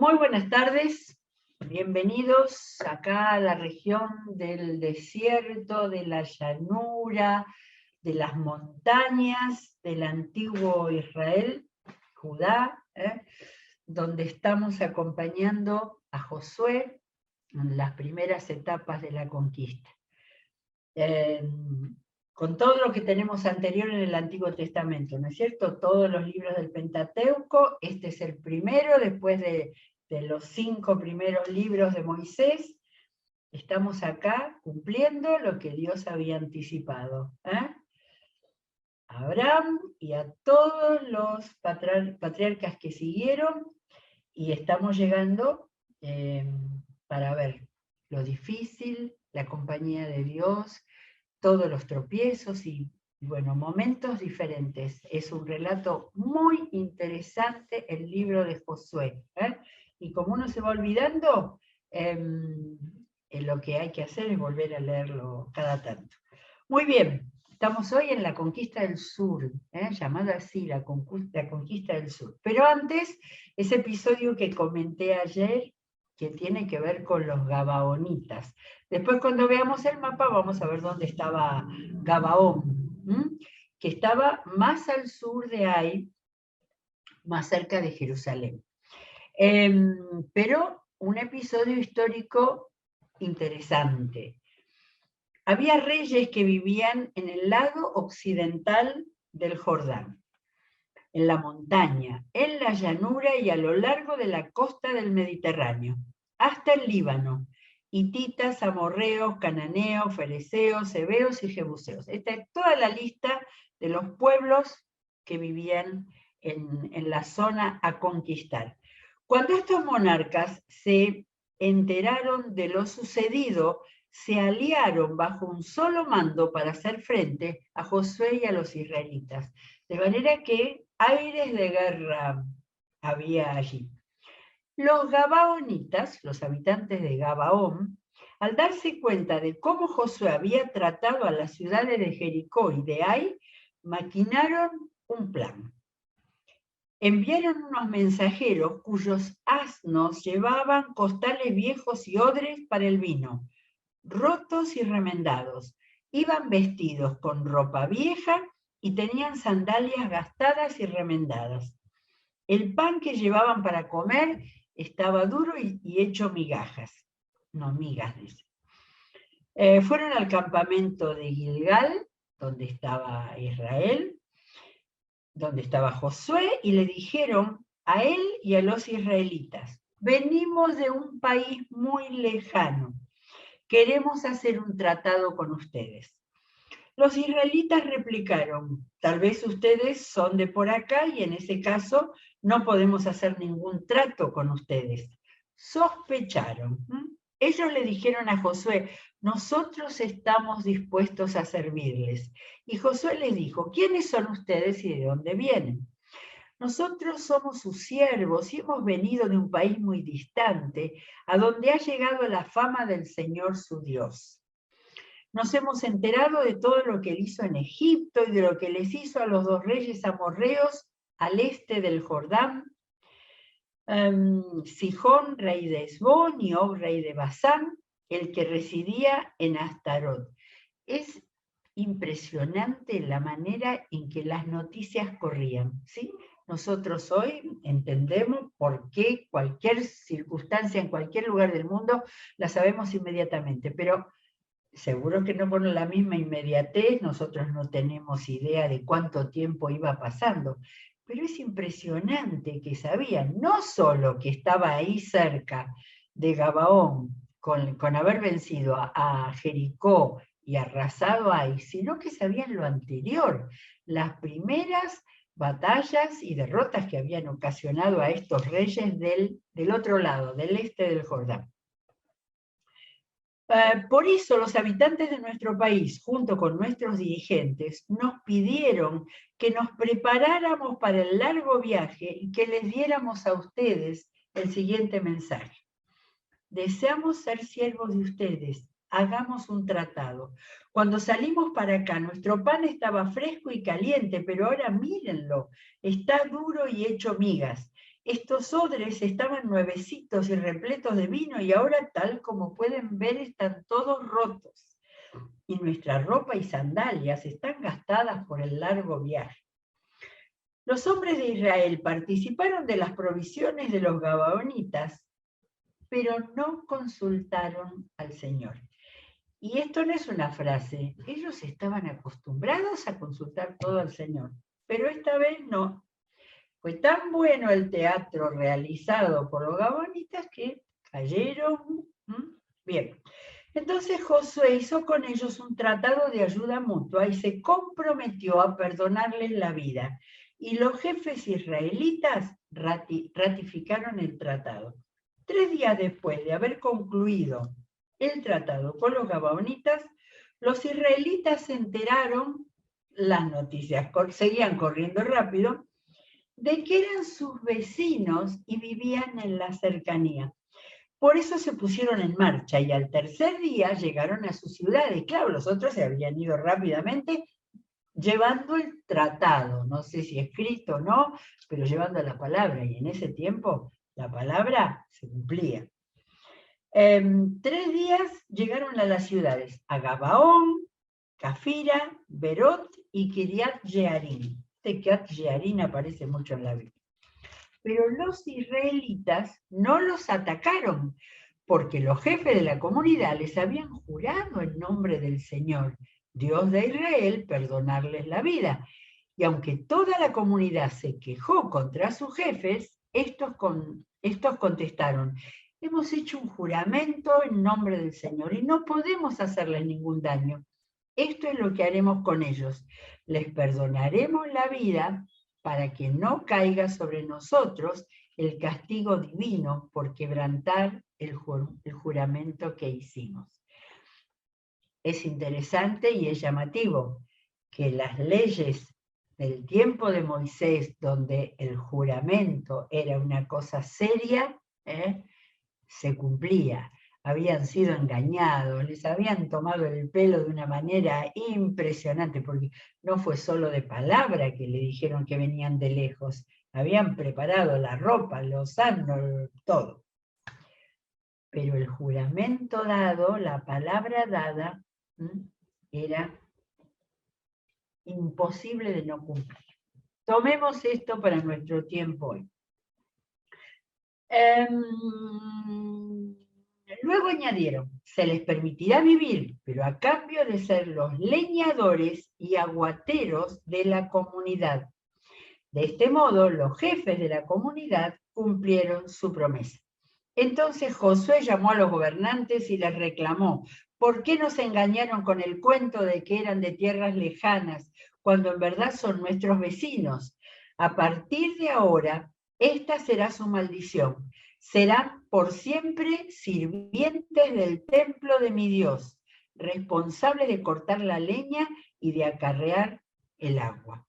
Muy buenas tardes, bienvenidos acá a la región del desierto, de la llanura, de las montañas del antiguo Israel, Judá, donde estamos acompañando a Josué en las primeras etapas de la conquista. Con todo lo que tenemos anterior en el Antiguo Testamento, ¿no es cierto? Todos los libros del Pentateuco, este es el primero, después de los 5 primeros libros de Moisés, estamos acá cumpliendo lo que Dios había anticipado. A Abraham y a todos los patriarcas que siguieron, y estamos llegando para ver lo difícil, la compañía de Dios, todos los tropiezos y, bueno, momentos diferentes. Es un relato muy interesante el libro de Josué. Y como uno se va olvidando, lo que hay que hacer es volver a leerlo cada tanto. Muy bien, estamos hoy en la conquista del sur, llamada así, la conquista del sur. Pero antes, ese episodio que comenté ayer, que tiene que ver con los gabaonitas. Después, cuando veamos el mapa, vamos a ver dónde estaba Gabaón, que estaba más al sur de Ai, más cerca de Jerusalén. Pero un episodio histórico interesante. Había reyes que vivían en el lado occidental del Jordán, en la montaña, en la llanura y a lo largo de la costa del Mediterráneo, hasta el Líbano. Hititas, amorreos, cananeos, fereceos, heveos y jebuseos. Esta es toda la lista de los pueblos que vivían en la zona a conquistar. Cuando estos monarcas se enteraron de lo sucedido, se aliaron bajo un solo mando para hacer frente a Josué y a los israelitas. De manera que aires de guerra había allí. Los gabaonitas, los habitantes de Gabaón, al darse cuenta de cómo Josué había tratado a las ciudades de Jericó y de Ai, maquinaron un plan. Enviaron unos mensajeros cuyos asnos llevaban costales viejos y odres para el vino, rotos y remendados. Iban vestidos con ropa vieja y tenían sandalias gastadas y remendadas. El pan que llevaban para comer estaba duro y hecho migajas. No, migas, dice. Fueron al campamento de Gilgal, donde estaba Israel, donde estaba Josué, y le dijeron a él y a los israelitas: venimos de un país muy lejano, queremos hacer un tratado con ustedes. Los israelitas replicaron: tal vez ustedes son de por acá y en ese caso no podemos hacer ningún trato con ustedes. Sospecharon. Ellos le dijeron a Josué: nosotros estamos dispuestos a servirles. Y Josué les dijo: ¿quiénes son ustedes y de dónde vienen? Nosotros somos sus siervos y hemos venido de un país muy distante, a donde ha llegado la fama del Señor su Dios. Nos hemos enterado de todo lo que él hizo en Egipto y de lo que les hizo a los 2 reyes amorreos al este del Jordán, Sihón, rey de Hesbón, y Og, rey de Basán, el que residía en Astarot. Es impresionante la manera en que las noticias corrían, ¿sí? Nosotros hoy entendemos por qué cualquier circunstancia en cualquier lugar del mundo la sabemos inmediatamente, pero seguro que no con la misma inmediatez, nosotros no tenemos idea de cuánto tiempo iba pasando, pero es impresionante que sabían no solo que estaba ahí cerca de Gabaón, con haber vencido a Jericó y arrasado ahí, sino que sabían lo anterior, las primeras batallas y derrotas que habían ocasionado a estos reyes del otro lado, del este del Jordán. Por eso los habitantes de nuestro país, junto con nuestros dirigentes, nos pidieron que nos preparáramos para el largo viaje y que les diéramos a ustedes el siguiente mensaje. Deseamos ser siervos de ustedes, hagamos un tratado. Cuando salimos para acá, nuestro pan estaba fresco y caliente, pero ahora mírenlo, está duro y hecho migas. Estos odres estaban nuevecitos y repletos de vino y ahora, tal como pueden ver, están todos rotos. Y nuestra ropa y sandalias están gastadas por el largo viaje. Los hombres de Israel participaron de las provisiones de los gabaonitas, pero no consultaron al Señor. Y esto no es una frase, ellos estaban acostumbrados a consultar todo al Señor, pero esta vez no. Fue tan bueno el teatro realizado por los gabonitas que cayeron. Bien. Entonces Josué hizo con ellos un tratado de ayuda mutua y se comprometió a perdonarles la vida. Y los jefes israelitas ratificaron el tratado. 3 días después de haber concluido el tratado con los gabaonitas, los israelitas se enteraron, las noticias seguían corriendo rápido, de que eran sus vecinos y vivían en la cercanía. Por eso se pusieron en marcha y al tercer día llegaron a sus ciudades. Claro, los otros se habían ido rápidamente llevando el tratado, no sé si escrito o no, pero llevando la palabra, y en ese tiempo la palabra se cumplía. 3 días llegaron a las ciudades, a Gabaón, Cafira, Berot y Kiriat Jearim. Kiriat Jearim aparece mucho en la Biblia. Pero los israelitas no los atacaron, porque los jefes de la comunidad les habían jurado en nombre del Señor, Dios de Israel, perdonarles la vida. Y aunque toda la comunidad se quejó contra sus jefes, estos contestaron: hemos hecho un juramento en nombre del Señor y no podemos hacerles ningún daño. Esto es lo que haremos con ellos. Les perdonaremos la vida para que no caiga sobre nosotros el castigo divino por quebrantar el juramento que hicimos. Es interesante y es llamativo que las leyes del tiempo de Moisés, donde el juramento era una cosa seria, se cumplía. Habían sido engañados, les habían tomado el pelo de una manera impresionante, porque no fue solo de palabra que le dijeron que venían de lejos, habían preparado la ropa, los asnos, todo. Pero el juramento dado, la palabra dada, era imposible de no cumplir. Tomemos esto para nuestro tiempo hoy. Luego añadieron: se les permitirá vivir, pero a cambio de ser los leñadores y aguateros de la comunidad. De este modo, los jefes de la comunidad cumplieron su promesa. Entonces Josué llamó a los gobernantes y les reclamó: ¿por qué nos engañaron con el cuento de que eran de tierras lejanas, cuando en verdad son nuestros vecinos? A partir de ahora, esta será su maldición. Serán por siempre sirvientes del templo de mi Dios, responsables de cortar la leña y de acarrear el agua.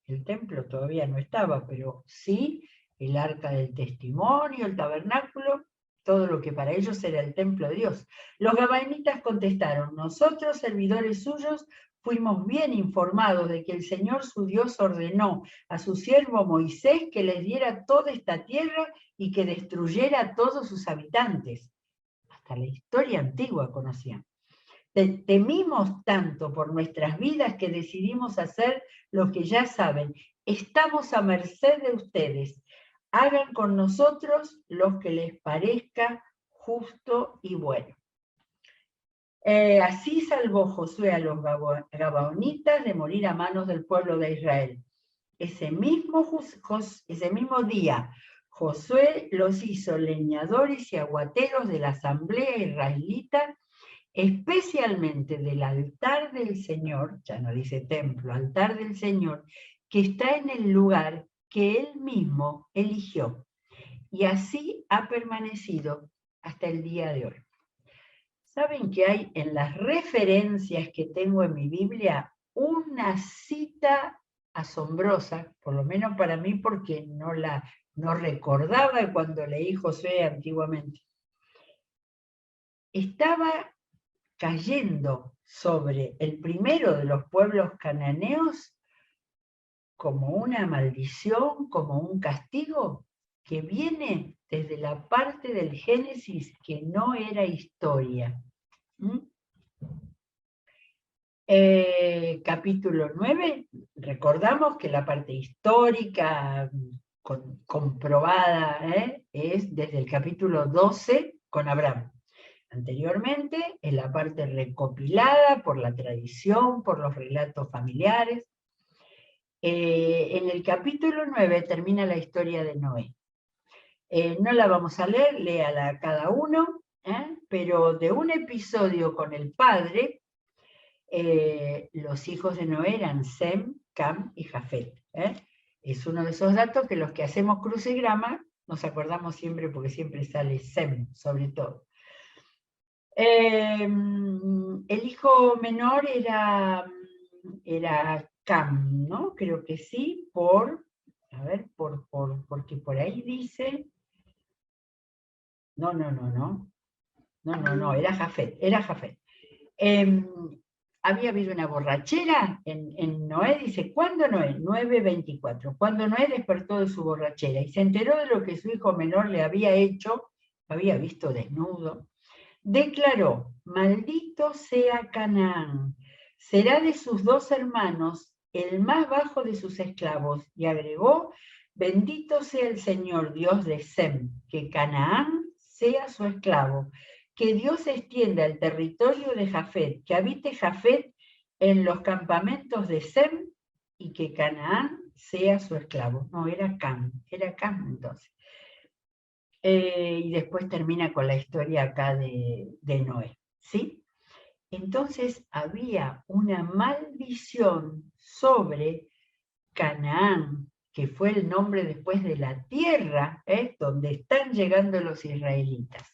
El templo todavía no estaba, pero sí el arca del testimonio, el tabernáculo, todo lo que para ellos era el templo de Dios. Los gabaonitas contestaron: nosotros, servidores suyos, fuimos bien informados de que el Señor su Dios ordenó a su siervo Moisés que les diera toda esta tierra y que destruyera a todos sus habitantes. Hasta la historia antigua conocían. Temimos tanto por nuestras vidas que decidimos hacer lo que ya saben. Estamos a merced de ustedes. Hagan con nosotros lo que les parezca justo y bueno. Así salvó Josué a los gabaonitas de morir a manos del pueblo de Israel. Ese mismo día, Josué los hizo leñadores y aguateros de la asamblea israelita, especialmente del altar del Señor, ya no dice templo, altar del Señor, que está en el lugar que él mismo eligió. Y así ha permanecido hasta el día de hoy. ¿Saben que hay en las referencias que tengo en mi Biblia una cita asombrosa, por lo menos para mí, porque no recordaba cuando leí Josué antiguamente? Estaba cayendo sobre el primero de los pueblos cananeos como una maldición, como un castigo, que viene desde la parte del Génesis que no era historia. Capítulo 9, recordamos que la parte histórica comprobada es desde el capítulo 12 con Abraham. Anteriormente, en la parte recopilada por la tradición, por los relatos familiares. En el capítulo 9 termina la historia de Noé. No la vamos a leer, léala cada uno, pero de un episodio con el padre, los hijos de Noé eran Sem, Cam y Jafet. Es uno de esos datos que los que hacemos crucigrama nos acordamos siempre porque siempre sale Sem, sobre todo. El hijo menor era Cam, ¿no? Creo que sí, porque por ahí dice... No, era Jafet, había habido una borrachera en Noé, dice, ¿cuándo Noé? 9:24. Cuando Noé despertó de su borrachera y se enteró de lo que su hijo menor le había hecho, lo había visto desnudo, declaró, maldito sea Canaán, será de sus 2 hermanos el más bajo de sus esclavos, y agregó, bendito sea el Señor Dios de Sem, que Canaán sea su esclavo, que Dios extienda el territorio de Jafet, que habite Jafet en los campamentos de Sem, y que Canaán sea su esclavo. No, era Cam entonces. Y después termina con la historia acá de Noé, ¿sí? Entonces había una maldición sobre Canaán, que fue el nombre después de la tierra, donde están llegando los israelitas.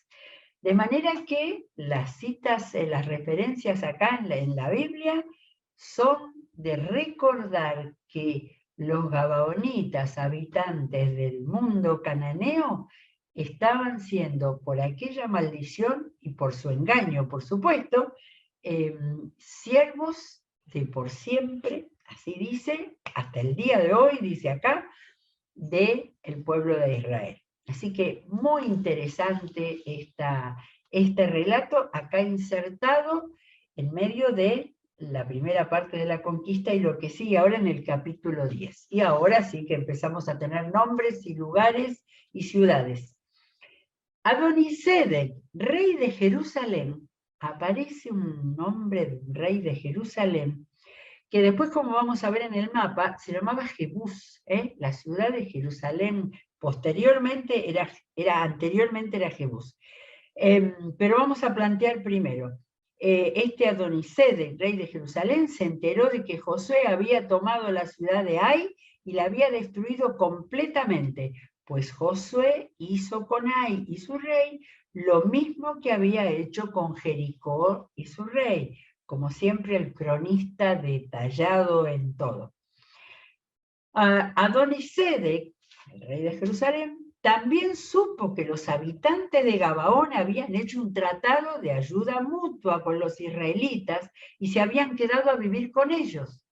De manera que las citas, las referencias acá en la Biblia son de recordar que los gabaonitas, habitantes del mundo cananeo, estaban siendo, por aquella maldición y por su engaño, por supuesto, siervos de por siempre, así dice, hasta el día de hoy, dice acá, del pueblo de Israel. Así que muy interesante este relato, acá insertado en medio de la primera parte de la conquista y lo que sigue ahora en el capítulo 10. Y ahora sí que empezamos a tener nombres y lugares y ciudades. Adonisedec, rey de Jerusalén, aparece un nombre de un rey de Jerusalén, que después, como vamos a ver en el mapa, se llamaba Jebús, la ciudad de Jerusalén, anteriormente era Jebús. Pero vamos a plantear primero, este Adonisedec, rey de Jerusalén, se enteró de que Josué había tomado la ciudad de Ai y la había destruido completamente, pues Josué hizo con Ai y su rey lo mismo que había hecho con Jericó y su rey, como siempre el cronista detallado en todo. Adonisedec, el rey de Jerusalén, también supo que los habitantes de Gabaón habían hecho un tratado de ayuda mutua con los israelitas y se habían quedado a vivir con ellos.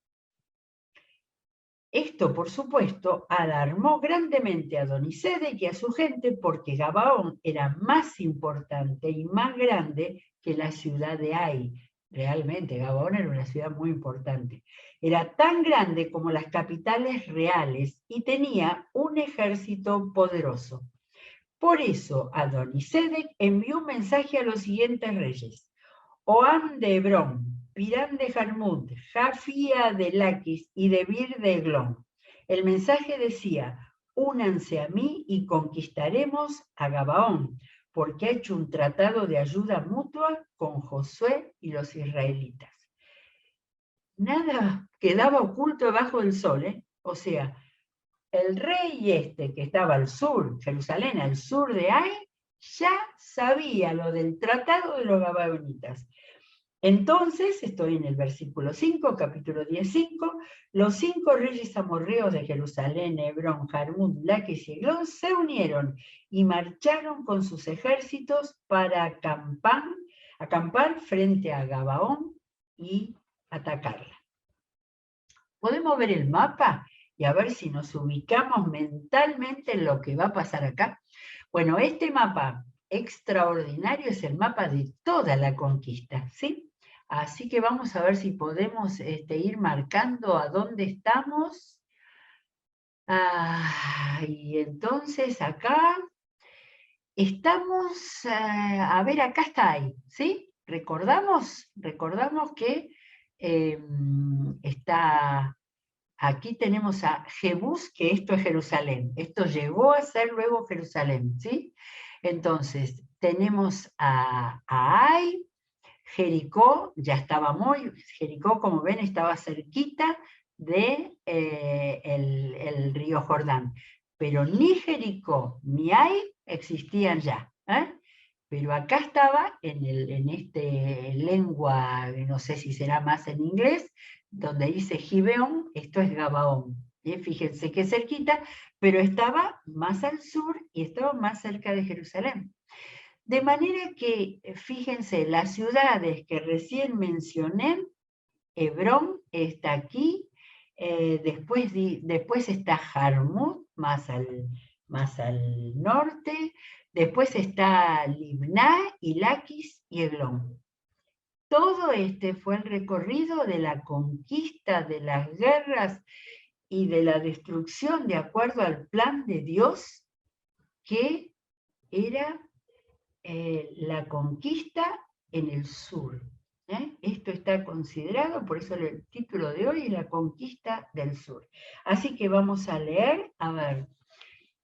Esto, por supuesto, alarmó grandemente a Adonisedec y a su gente porque Gabaón era más importante y más grande que la ciudad de Ai. Realmente, Gabaón era una ciudad muy importante. Era tan grande como las capitales reales y tenía un ejército poderoso. Por eso, Adonisedec envió un mensaje a los siguientes reyes. Oam de Hebrón, Pirán de Jarmut, Jafía de Laquis y Debir de Eglón. El mensaje decía, únanse a mí y conquistaremos a Gabaón, porque ha hecho un tratado de ayuda mutua con Josué y los israelitas. Nada quedaba oculto debajo del sol, O sea, el rey que estaba al sur, Jerusalén, al sur de Ai, ya sabía lo del tratado de los gabaonitas. Entonces, estoy en el versículo 5, capítulo 10:5, los 5 reyes amorreos de Jerusalén, Hebrón, Jarmut, Laquis y Eglón se unieron y marcharon con sus ejércitos para acampar frente a Gabaón y atacarla. Podemos ver el mapa y a ver si nos ubicamos mentalmente en lo que va a pasar acá. Bueno, este mapa extraordinario es el mapa de toda la conquista, ¿sí? Así que vamos a ver si podemos ir marcando a dónde estamos. Y entonces acá estamos, a ver, acá está ahí, ¿sí? Recordamos que está, aquí tenemos a Jebús, que esto es Jerusalén. Esto llegó a ser luego Jerusalén, ¿sí? Entonces, tenemos a Ai, Jericó, ya estaba Jericó, como ven, estaba cerquita de el río Jordán. Pero ni Jericó ni Ai existían ya. Pero acá estaba en este lengua, no sé si será más en inglés, donde dice Gibeón, esto es Gabaón. Fíjense que cerquita, pero estaba más al sur y estaba más cerca de Jerusalén. De manera que, fíjense, las ciudades que recién mencioné, Hebrón está aquí, después está Jarmut, más al norte, después está Libná, y Laquis y Eglón. Todo este fue el recorrido de la conquista, de las guerras y de la destrucción de acuerdo al plan de Dios, que era la conquista en el sur. Esto está considerado, por eso el título de hoy es la conquista del sur. Así que vamos a leer, a ver,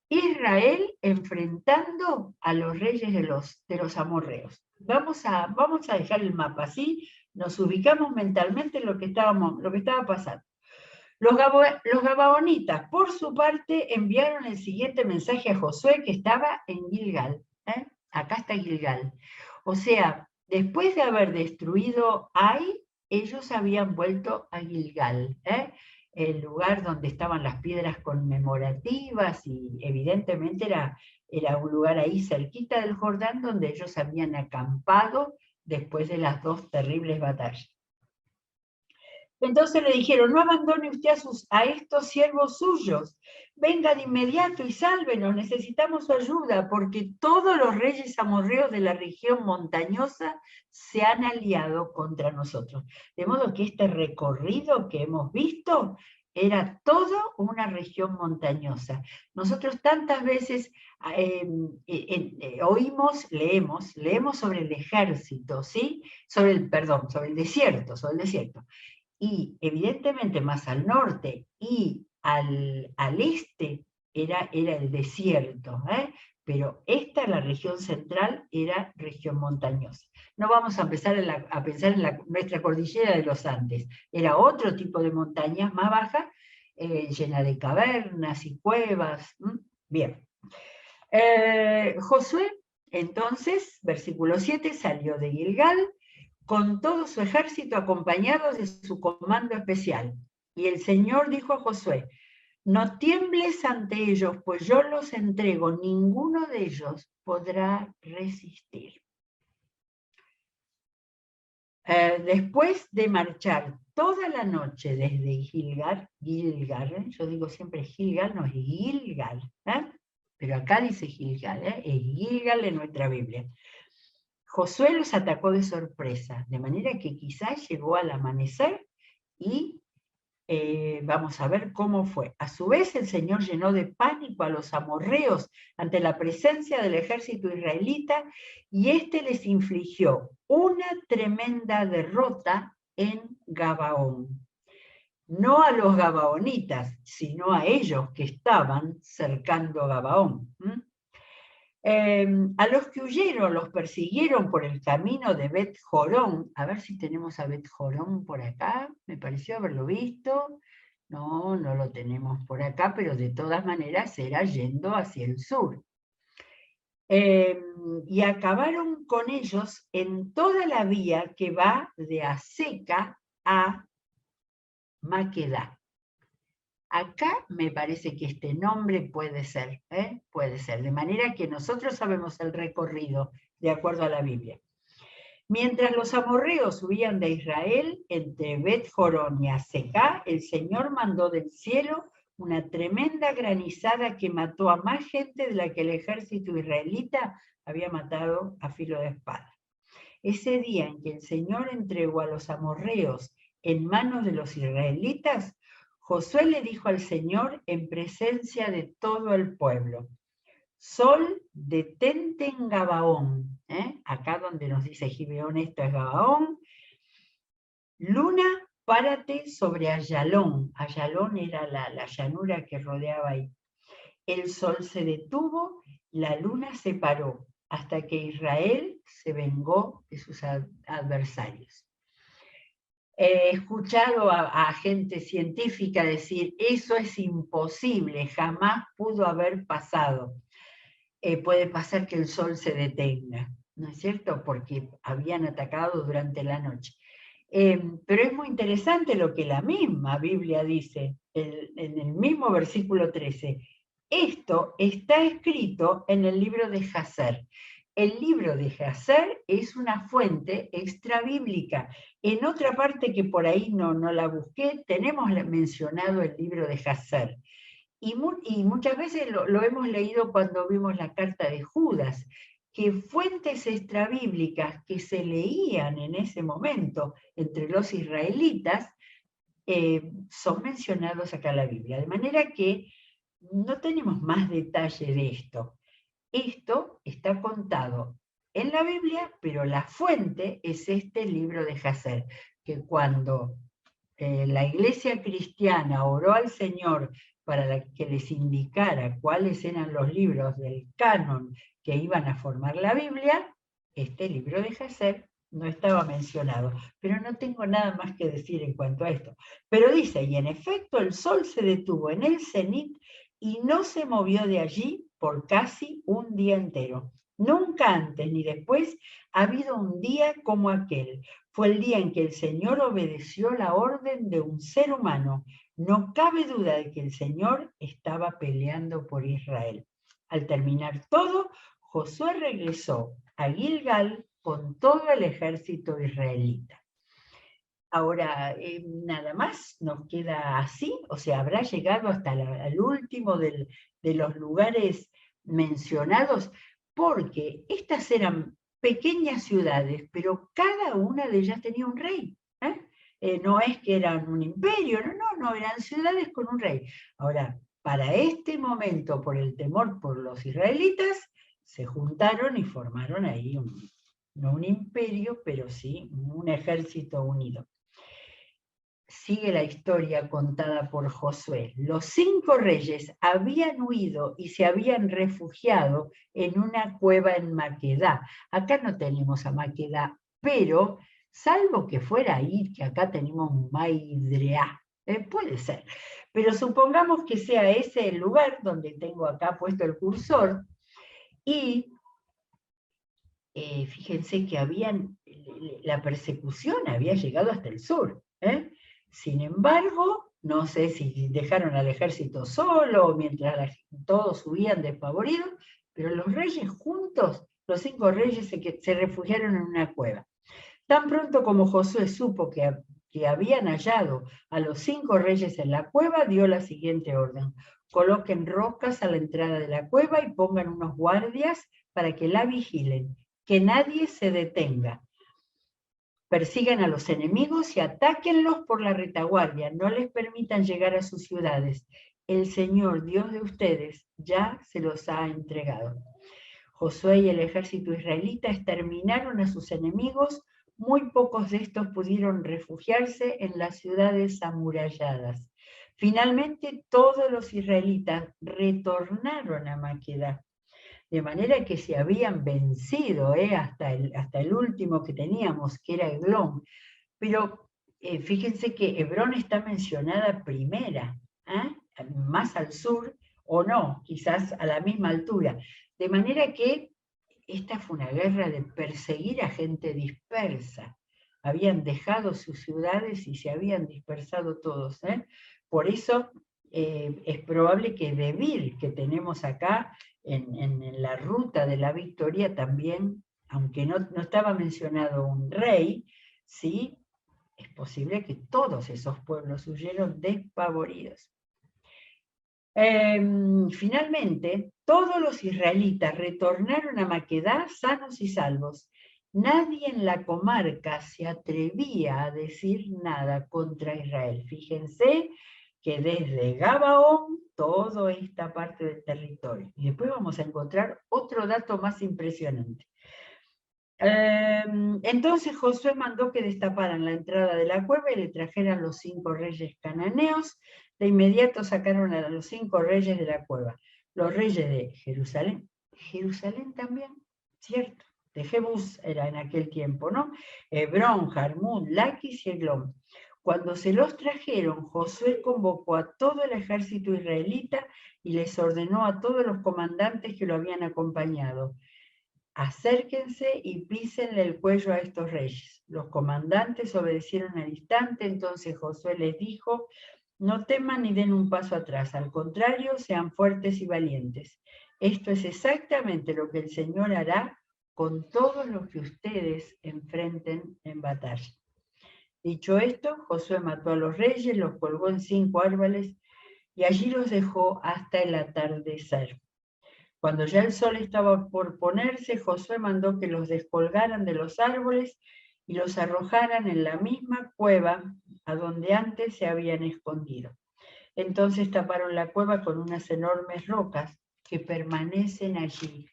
Israel enfrentando a los reyes de los amorreos. Vamos a dejar el mapa, así nos ubicamos mentalmente en lo que estaba pasando. Los gabaonitas, por su parte, enviaron el siguiente mensaje a Josué, que estaba en Gilgal. Acá está Gilgal. O sea, después de haber destruido Ai, ellos habían vuelto a Gilgal, el lugar donde estaban las piedras conmemorativas, y evidentemente era un lugar ahí cerquita del Jordán donde ellos habían acampado después de las 2 terribles batallas. Entonces le dijeron, no abandone usted a estos siervos suyos, venga de inmediato y sálvenos, necesitamos su ayuda, porque todos los reyes amorreos de la región montañosa se han aliado contra nosotros. De modo que este recorrido que hemos visto era todo una región montañosa. Nosotros tantas veces leemos sobre el ejército, ¿sí? Sobre el desierto, y evidentemente más al norte y al este era el desierto, pero la región central, era región montañosa. No vamos a empezar a pensar en nuestra cordillera de los Andes, era otro tipo de montañas más bajas, llena de cavernas y cuevas. Bien. Josué, entonces, versículo 7, salió de Gilgal con todo su ejército acompañado de su comando especial. Y el Señor dijo a Josué, no tiembles ante ellos, pues yo los entrego, ninguno de ellos podrá resistir. Después de marchar toda la noche desde Gilgal, yo digo siempre Gilgal, no es Gilgal, pero acá dice Gilgal, es Gilgal en nuestra Biblia. Josué los atacó de sorpresa, de manera que quizás llegó al amanecer y vamos a ver cómo fue. A su vez, el Señor llenó de pánico a los amorreos ante la presencia del ejército israelita, y éste les infligió una tremenda derrota en Gabaón. No a los gabaonitas, sino a ellos que estaban cercando Gabaón. A los que huyeron, los persiguieron por el camino de Bet Jorón. A ver si tenemos a Bet Jorón por acá. Me pareció haberlo visto. No, no lo tenemos por acá, pero de todas maneras era yendo hacia el sur. Y acabaron con ellos en toda la vía que va de Aseca a Maquedá. Acá me parece que este nombre puede ser, de manera que nosotros sabemos el recorrido de acuerdo a la Biblia. Mientras los amorreos huían de Israel, entre Bet Jorón y Aseca, el Señor mandó del cielo una tremenda granizada que mató a más gente de la que el ejército israelita había matado a filo de espada. Ese día en que el Señor entregó a los amorreos en manos de los israelitas, Josué le dijo al Señor en presencia de todo el pueblo: Sol, detente en Gabaón. Acá donde nos dice Gibeón, esto es Gabaón. Luna, párate sobre Ayalón. Ayalón era la llanura que rodeaba ahí. El sol se detuvo, la luna se paró, hasta que Israel se vengó de sus adversarios. He escuchado a gente científica decir, eso es imposible, jamás pudo haber pasado. Puede pasar que el sol se detenga, ¿no es cierto? Porque habían atacado durante la noche. Pero es muy interesante lo que la misma Biblia dice, en el mismo versículo 13. Esto está escrito en el libro de Jasher. El libro de Jasher es una fuente extrabíblica. En otra parte que por ahí no la busqué, tenemos mencionado el libro de Jasher. Y muchas veces lo hemos leído cuando vimos la carta de Judas, que fuentes extrabíblicas que se leían en ese momento entre los israelitas son mencionados acá en la Biblia. De manera que no tenemos más detalle de esto. Esto está contado en la Biblia, pero la fuente es este libro de Jasher, que cuando la iglesia cristiana oró al Señor para que les indicara cuáles eran los libros del canon que iban a formar la Biblia, este libro de Jasher no estaba mencionado. Pero no tengo nada más que decir en cuanto a esto. Pero dice, y en efecto el sol se detuvo en el cenit y no se movió de allí por casi un día entero. Nunca antes ni después ha habido un día como aquel. Fue el día en que el Señor obedeció la orden de un ser humano. No cabe duda de que el Señor estaba peleando por Israel. Al terminar todo, Josué regresó a Gilgal con todo el ejército israelita. Ahora, nada más nos queda así, o sea, habrá llegado hasta el último de los lugares mencionados, porque estas eran pequeñas ciudades, pero cada una de ellas tenía un rey. No es que eran un imperio, no, eran ciudades con un rey. Ahora, para este momento, por el temor por los israelitas, se juntaron y formaron ahí no un imperio, pero sí un ejército unido. Sigue la historia contada por Josué. Los 5 reyes habían huido y se habían refugiado en una cueva en Maquedá. Acá no tenemos a Maquedá, pero salvo que fuera ahí, que acá tenemos Maidreá, puede ser. Pero supongamos que sea ese el lugar donde tengo acá puesto el cursor y fíjense que la persecución había llegado hasta el sur. Sin embargo, no sé si dejaron al ejército solo mientras todos huían despavoridos, pero los reyes juntos, los 5 reyes se refugiaron en una cueva. Tan pronto como Josué supo que habían hallado a los 5 reyes en la cueva, dio la siguiente orden: coloquen rocas a la entrada de la cueva y pongan unos guardias para que la vigilen, que nadie se detenga. Persigan a los enemigos y atáquenlos por la retaguardia, no les permitan llegar a sus ciudades. El Señor, Dios de ustedes, ya se los ha entregado. Josué y el ejército israelita exterminaron a sus enemigos. Muy pocos de estos pudieron refugiarse en las ciudades amuralladas. Finalmente, todos los israelitas retornaron a Maquedá. De manera que se habían vencido hasta el último que teníamos, que era Eglón. Pero fíjense que Hebrón está mencionada primera, más al sur, o no, quizás a la misma altura. De manera que esta fue una guerra de perseguir a gente dispersa. Habían dejado sus ciudades y se habían dispersado todos. Por eso es probable que Debir, que tenemos acá en la ruta de la victoria, también, aunque no estaba mencionado un rey, sí, es posible que todos esos pueblos huyeron despavoridos. Finalmente, todos los israelitas retornaron a Maquedá sanos y salvos. Nadie en la comarca se atrevía a decir nada contra Israel. Fíjense que desde Gabaón, toda esta parte del territorio. Y después vamos a encontrar otro dato más impresionante. Entonces Josué mandó que destaparan la entrada de la cueva y le trajeran los 5 reyes cananeos. De inmediato sacaron a los 5 reyes de la cueva. Los reyes de Jerusalén. Jerusalén también, cierto. De Jebús era en aquel tiempo, ¿no? Hebrón, Jarmún, Laquis y Eglón. Cuando se los trajeron, Josué convocó a todo el ejército israelita y les ordenó a todos los comandantes que lo habían acompañado: acérquense y písenle el cuello a estos reyes. Los comandantes obedecieron al instante. Entonces Josué les dijo: no teman ni den un paso atrás, al contrario, sean fuertes y valientes. Esto es exactamente lo que el Señor hará con todos los que ustedes enfrenten en batalla. Dicho esto, Josué mató a los reyes, los colgó en 5 árboles y allí los dejó hasta el atardecer. Cuando ya el sol estaba por ponerse, Josué mandó que los descolgaran de los árboles y los arrojaran en la misma cueva a donde antes se habían escondido. Entonces taparon la cueva con unas enormes rocas que permanecen allí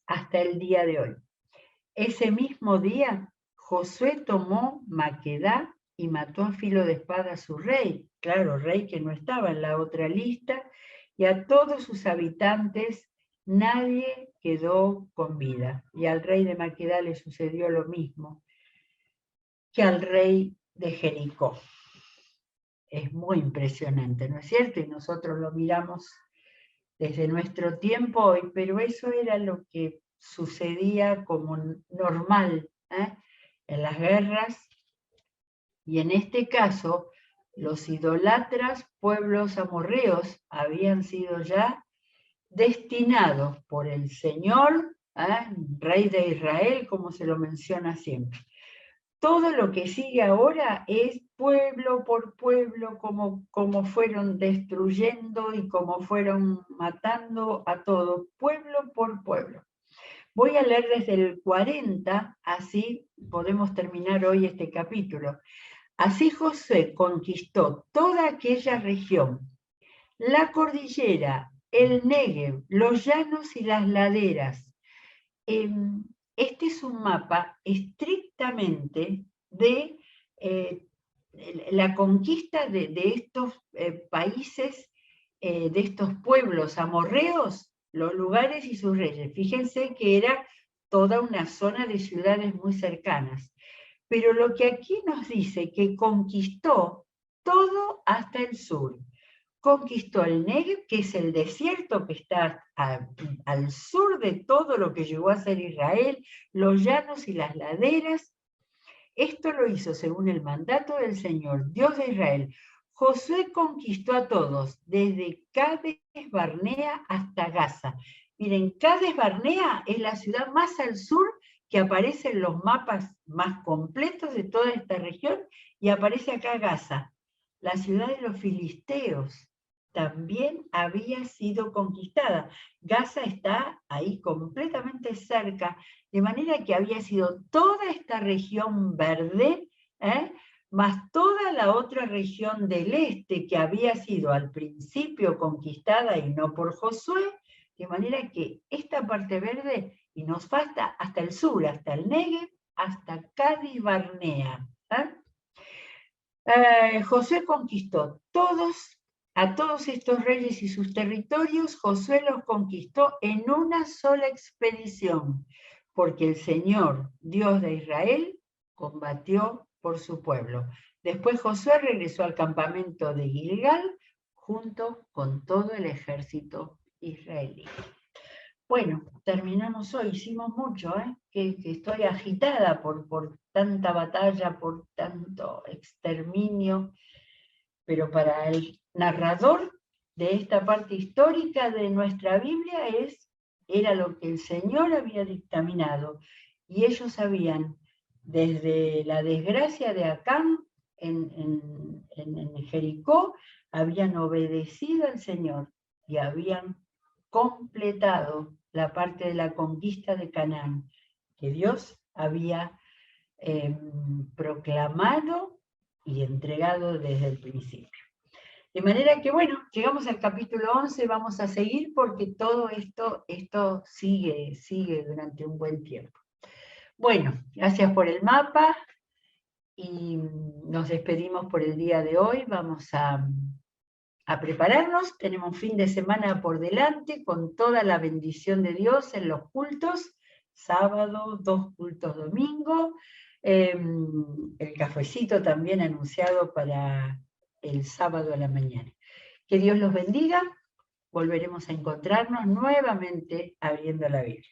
hasta el día de hoy. Ese mismo día, Josué tomó Maquedá y mató a filo de espada a su rey, claro, rey que no estaba en la otra lista, y a todos sus habitantes. Nadie quedó con vida. Y al rey de Maquedá le sucedió lo mismo que al rey de Jericó. Es muy impresionante, ¿no es cierto? Y nosotros lo miramos desde nuestro tiempo hoy, pero eso era lo que sucedía como normal en las guerras. Y en este caso, los idolatras pueblos amorreos habían sido ya destinados por el Señor, Rey de Israel, como se lo menciona siempre. Todo lo que sigue ahora es pueblo por pueblo, como fueron destruyendo y como fueron matando a todo, pueblo por pueblo. Voy a leer desde el 40, así podemos terminar hoy este capítulo. Así Josué conquistó toda aquella región, la cordillera, el Negev, los llanos y las laderas. Este es un mapa estrictamente de la conquista de estos países, de estos pueblos amorreos, los lugares y sus reyes. Fíjense que era toda una zona de ciudades muy cercanas. Pero lo que aquí nos dice que conquistó todo hasta el sur. Conquistó el Negev, que es el desierto que está al sur de todo lo que llegó a ser Israel, los llanos y las laderas. Esto lo hizo según el mandato del Señor, Dios de Israel. Josué conquistó a todos, desde Cades Barnea hasta Gaza. Miren, Cades Barnea es la ciudad más al sur que aparece en los mapas más completos de toda esta región, y aparece acá Gaza, la ciudad de los filisteos. También había sido conquistada. Gaza está ahí completamente cerca, de manera que había sido toda esta región verde, más toda la otra región del este que había sido al principio conquistada y no por Josué, de manera que esta parte verde, y nos falta hasta el sur, hasta el Negev, hasta Cades Barnea. Josué conquistó a todos estos reyes y sus territorios. Josué los conquistó en una sola expedición, porque el Señor, Dios de Israel, combatió por su pueblo. Después Josué regresó al campamento de Gilgal junto con todo el ejército israelí. Bueno, terminamos hoy, hicimos mucho, que estoy agitada por tanta batalla, por tanto exterminio, pero para el narrador de esta parte histórica de nuestra Biblia era lo que el Señor había dictaminado, y ellos sabían, desde la desgracia de Acán en Jericó, habían obedecido al Señor, y habían completado la parte de la conquista de Canaán que Dios había proclamado y entregado desde el principio. De manera que, bueno, llegamos al capítulo 11, vamos a seguir porque todo esto sigue durante un buen tiempo. Bueno, gracias por el mapa y nos despedimos por el día de hoy. Vamos a prepararnos, tenemos un fin de semana por delante con toda la bendición de Dios en los cultos, sábado, 2 cultos domingo, el cafecito también anunciado para el sábado a la mañana. Que Dios los bendiga, volveremos a encontrarnos nuevamente abriendo la Biblia.